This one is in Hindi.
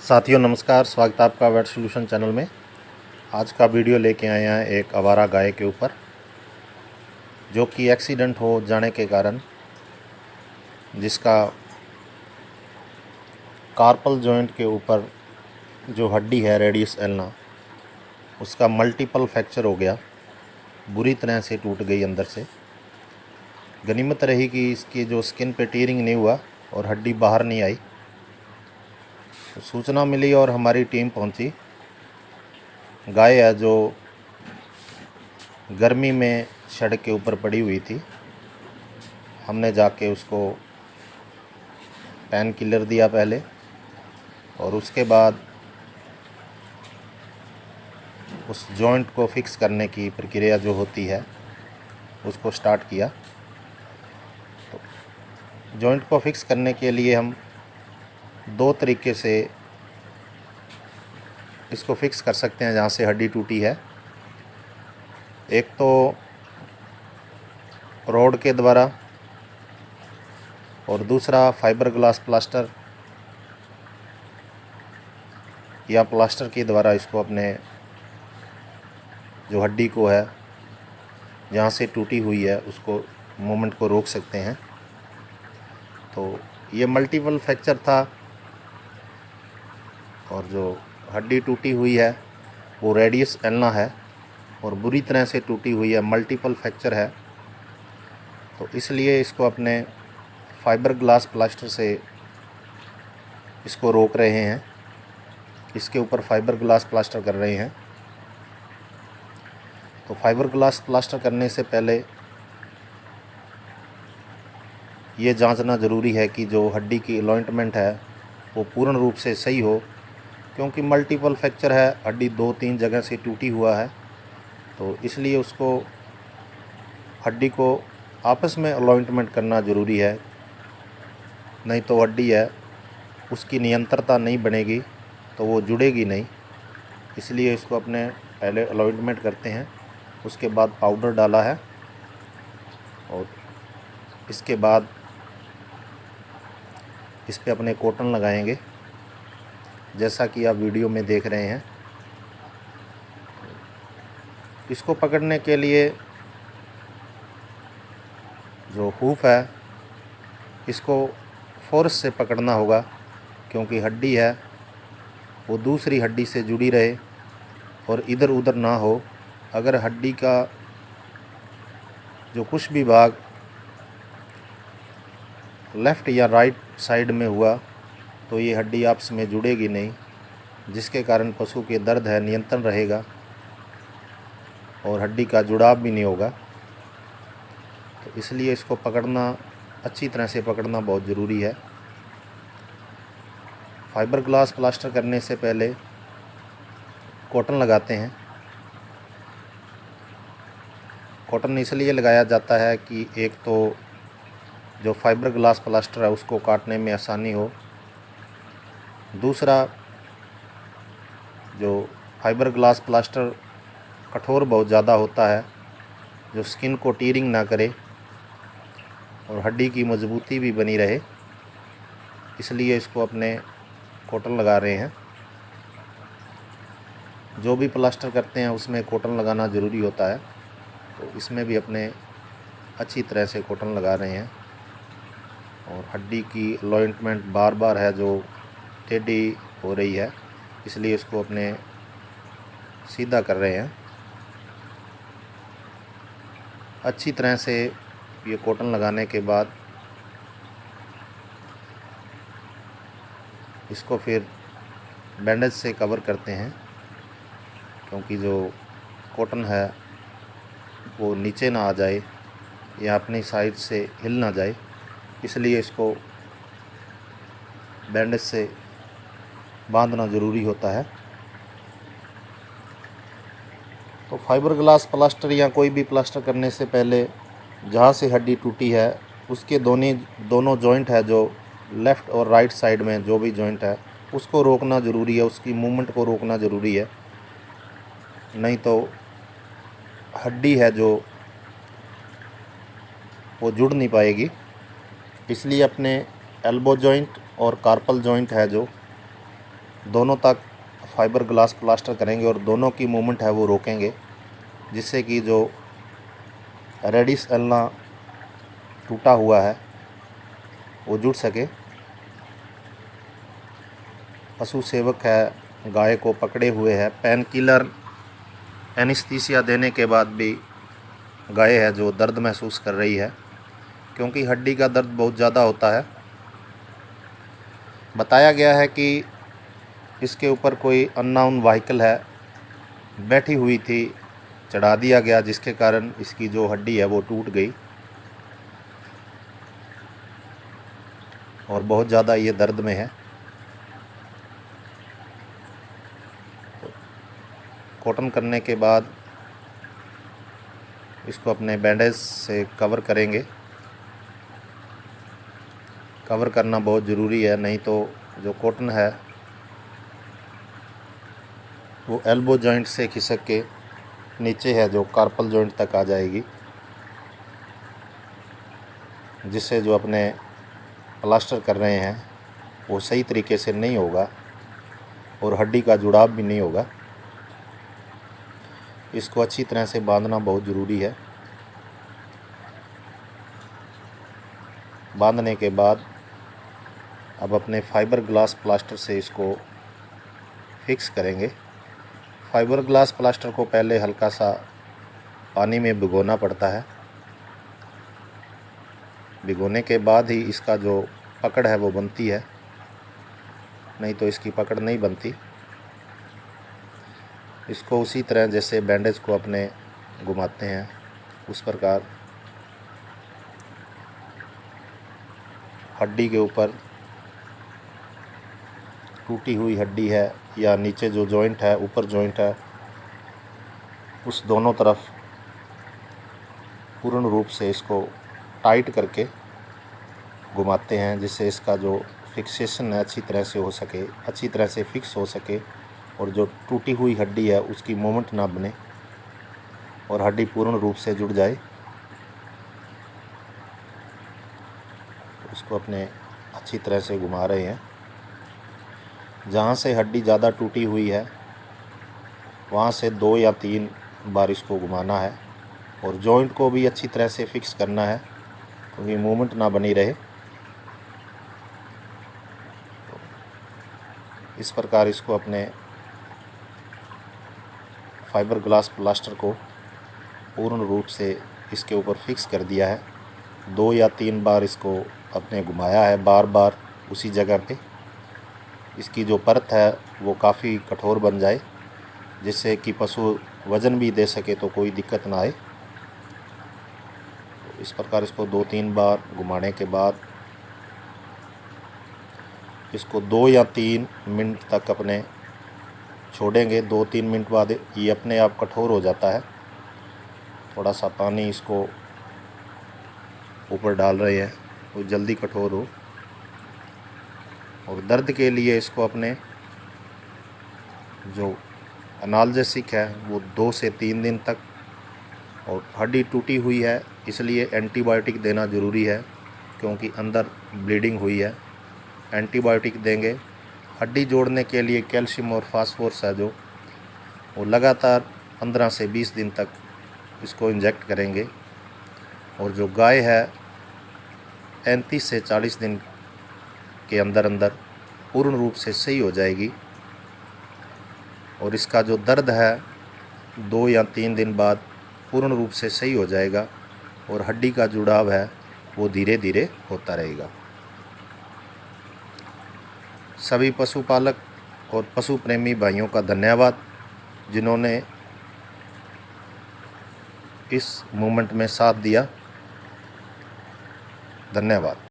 साथियों नमस्कार, स्वागत है आपका वेट सॉल्यूशन चैनल में। आज का वीडियो लेके आए हैं एक आवारा गाय के ऊपर जो कि एक्सीडेंट हो जाने के कारण जिसका कार्पल जॉइंट के ऊपर जो हड्डी है रेडियस एल्ना उसका मल्टीपल फ्रैक्चर हो गया, बुरी तरह से टूट गई अंदर से। गनीमत रही कि इसकी जो स्किन पे टीयरिंग नहीं हुआ और हड्डी बाहर नहीं आई। तो सूचना मिली और हमारी टीम पहुंची। गाय है जो गर्मी में सड़क के ऊपर पड़ी हुई थी। हमने जाके उसको पेन किलर दिया पहले और उसके बाद उस जॉइंट को फिक्स करने की प्रक्रिया जो होती है उसको स्टार्ट किया। तो जॉइंट को फिक्स करने के लिए हम दो तरीके से इसको फिक्स कर सकते हैं जहाँ से हड्डी टूटी है। एक तो रॉड के द्वारा और दूसरा फाइबर ग्लास प्लास्टर या प्लास्टर के द्वारा इसको अपने जो हड्डी को है जहाँ से टूटी हुई है उसको मूवमेंट को रोक सकते हैं। तो ये मल्टीपल फ्रैक्चर था और जो हड्डी टूटी हुई है वो रेडियस एल्ना है और बुरी तरह से टूटी हुई है, मल्टीपल फ्रैक्चर है। तो इसलिए इसको अपने फाइबर ग्लास प्लास्टर से इसको रोक रहे हैं, इसके ऊपर फाइबर ग्लास प्लास्टर कर रहे हैं। तो फाइबर ग्लास प्लास्टर करने से पहले ये जांचना ज़रूरी है कि जो हड्डी की अलॉइंटमेंट है वो पूर्ण रूप से सही हो, क्योंकि मल्टीपल फ्रैक्चर है, हड्डी 2-3 जगह से टूटी हुआ है। तो इसलिए उसको हड्डी को आपस में अलॉइंटमेंट करना ज़रूरी है, नहीं तो हड्डी है उसकी निरंतरता नहीं बनेगी तो वो जुड़ेगी नहीं। इसलिए इसको अपने पहले अलॉइंटमेंट करते हैं, उसके बाद पाउडर डाला है और इसके बाद इस पे अपने कॉटन लगाएंगे जैसा कि आप वीडियो में देख रहे हैं। इसको पकड़ने के लिए जो हुक है इसको फोर्स से पकड़ना होगा, क्योंकि हड्डी है वो दूसरी हड्डी से जुड़ी रहे और इधर उधर ना हो। अगर हड्डी का जो कुछ भी भाग लेफ़्ट या राइट साइड में हुआ तो ये हड्डी आपस में जुड़ेगी नहीं, जिसके कारण पशु के दर्द है नियंत्रण रहेगा और हड्डी का जुड़ाव भी नहीं होगा। तो इसलिए इसको पकड़ना, अच्छी तरह से पकड़ना बहुत ज़रूरी है। फाइबर ग्लास प्लास्टर करने से पहले कॉटन लगाते हैं। कॉटन इसलिए लगाया जाता है कि एक तो जो फाइबर ग्लास प्लास्टर है उसको काटने में आसानी हो, दूसरा जो फाइबर ग्लास प्लास्टर कठोर बहुत ज़्यादा होता है जो स्किन को टीयरिंग ना करे और हड्डी की मजबूती भी बनी रहे, इसलिए इसको अपने कॉटन लगा रहे हैं। जो भी प्लास्टर करते हैं उसमें कॉटन लगाना ज़रूरी होता है, तो इसमें भी अपने अच्छी तरह से कॉटन लगा रहे हैं। और हड्डी की अलॉइंटमेंट बार बार है जो टेढ़ी हो रही है, इसलिए इसको अपने सीधा कर रहे हैं। अच्छी तरह से ये कॉटन लगाने के बाद इसको फिर बैंडेज से कवर करते हैं, क्योंकि जो कॉटन है वो नीचे ना आ जाए या अपनी साइड से हिल ना जाए, इसलिए इसको बैंडेज से बांधना ज़रूरी होता है। तो फाइबर ग्लास प्लास्टर या कोई भी प्लास्टर करने से पहले जहाँ से हड्डी टूटी है उसके दोनों जॉइंट है, जो लेफ़्ट और राइट साइड में जो भी जॉइंट है उसको रोकना ज़रूरी है, उसकी मूवमेंट को रोकना ज़रूरी है, नहीं तो हड्डी है जो वो जुड़ नहीं पाएगी। इसलिए अपने एल्बो जॉइंट और कार्पल जॉइंट है जो दोनों तक फाइबर ग्लास प्लास्टर करेंगे और दोनों की मूवमेंट है वो रोकेंगे, जिससे कि जो रेडिस एल्ना टूटा हुआ है वो जुड़ सके। पशु सेवक है गाय को पकड़े हुए है, पेन किलर एनेस्थीसिया देने के बाद भी गाय है जो दर्द महसूस कर रही है, क्योंकि हड्डी का दर्द बहुत ज़्यादा होता है। बताया गया है कि इसके ऊपर कोई अननोन व्हीकल है बैठी हुई थी, चढ़ा दिया गया, जिसके कारण इसकी जो हड्डी है वो टूट गई और बहुत ज़्यादा ये दर्द में है। कॉटन करने के बाद इसको अपने बैंडेज से कवर करेंगे। कवर करना बहुत ज़रूरी है, नहीं तो जो कॉटन है वो एल्बो जॉइंट से खिसक के नीचे है जो कार्पल जॉइंट तक आ जाएगी, जिससे जो अपने प्लास्टर कर रहे हैं वो सही तरीके से नहीं होगा और हड्डी का जुड़ाव भी नहीं होगा। इसको अच्छी तरह से बांधना बहुत ज़रूरी है। बांधने के बाद अब अपने फाइबर ग्लास प्लास्टर से इसको फिक्स करेंगे। फाइबर ग्लास प्लास्टर को पहले हल्का सा पानी में भिगोना पड़ता है। भिगोने के बाद ही इसका जो पकड़ है वो बनती है, नहीं तो इसकी पकड़ नहीं बनती। इसको उसी तरह जैसे बैंडेज को अपने घुमाते हैं उस प्रकार हड्डी के ऊपर टूटी हुई हड्डी है या नीचे जो जॉइंट है, ऊपर जॉइंट है, उस दोनों तरफ पूर्ण रूप से इसको टाइट करके घुमाते हैं, जिससे इसका जो फिक्सेशन है अच्छी तरह से हो सके, अच्छी तरह से फिक्स हो सके और जो टूटी हुई हड्डी है उसकी मूवमेंट ना बने और हड्डी पूर्ण रूप से जुड़ जाए। इसको अपने अच्छी तरह से घुमा रहे हैं। जहाँ से हड्डी ज़्यादा टूटी हुई है वहाँ से 2 या 3 बार इसको घुमाना है और जॉइंट को भी अच्छी तरह से फिक्स करना है, क्योंकि मूवमेंट ना बनी रहे। इस प्रकार इसको अपने फाइबर ग्लास प्लास्टर को पूर्ण रूप से इसके ऊपर फिक्स कर दिया है। 2 या 3 बार इसको अपने घुमाया है, बार बार उसी जगह पे। इसकी जो परत है वो काफ़ी कठोर बन जाए, जिससे कि पशु वज़न भी दे सके तो कोई दिक्कत ना आए। तो इस प्रकार इसको 2-3 बार घुमाने के बाद इसको 2 या 3 मिनट तक अपने छोड़ेंगे। 2-3 मिनट बाद ये अपने आप कठोर हो जाता है। थोड़ा सा पानी इसको ऊपर डाल रहे हैं वो जल्दी कठोर हो। और दर्द के लिए इसको अपने जो एनाल्जेसिक है वो 2 से 3 दिन तक, और हड्डी टूटी हुई है इसलिए एंटीबायोटिक देना ज़रूरी है, क्योंकि अंदर ब्लीडिंग हुई है। एंटीबायोटिक देंगे। हड्डी जोड़ने के लिए कैल्शियम और फास्फोरस है जो वो लगातार 15 से 20 दिन तक इसको इंजेक्ट करेंगे। और जो गाय है 35 से 40 दिन के अंदर अंदर पूर्ण रूप से सही हो जाएगी। और इसका जो दर्द है 2 या 3 दिन बाद पूर्ण रूप से सही हो जाएगा और हड्डी का जुड़ाव है वो धीरे धीरे होता रहेगा। सभी पशुपालक और पशु प्रेमी भाइयों का धन्यवाद, जिन्होंने इस मूवमेंट में साथ दिया। धन्यवाद।